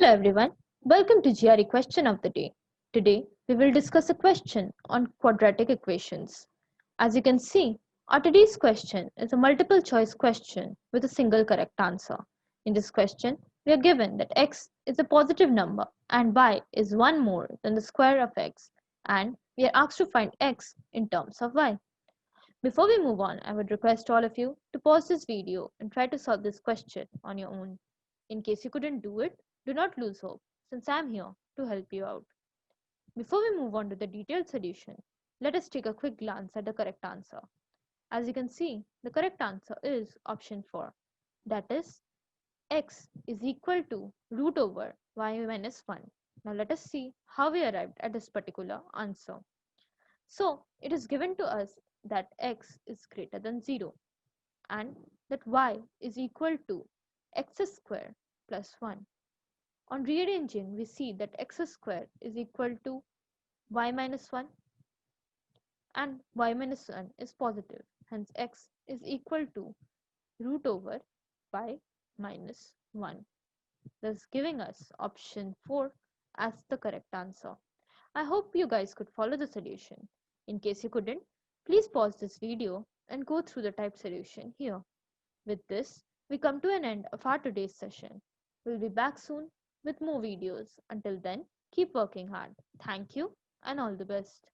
Hello everyone, welcome to GRE question of the day. Today we will discuss a question on quadratic equations. As you can see, our today's question is a multiple choice question with a single correct answer. In this question, we are given that x is a positive number and y is 1 more than the square of x, and we are asked to find x in terms of y. Before we move on, I would request all of you to pause this video and try to solve this question on your own. In case you couldn't do it, do not lose hope, since I am here to help you out. Before we move on to the detailed solution, let us take a quick glance at the correct answer. As you can see, the correct answer is option 4. That is, x is equal to root over y minus 1. Now let us see how we arrived at this particular answer. So, it is given to us that x is greater than 0 and that y is equal to x square plus 1. On rearranging, we see that x square is equal to y minus 1 and y minus 1 is positive. Hence, x is equal to root over y minus 1, thus giving us option 4 as the correct answer. I hope you guys could follow the solution. In case you couldn't, please pause this video and go through the typed solution here. With this, we come to an end of our today's session. We'll be back soon with more videos. Until then, keep working hard. Thank you and all the best.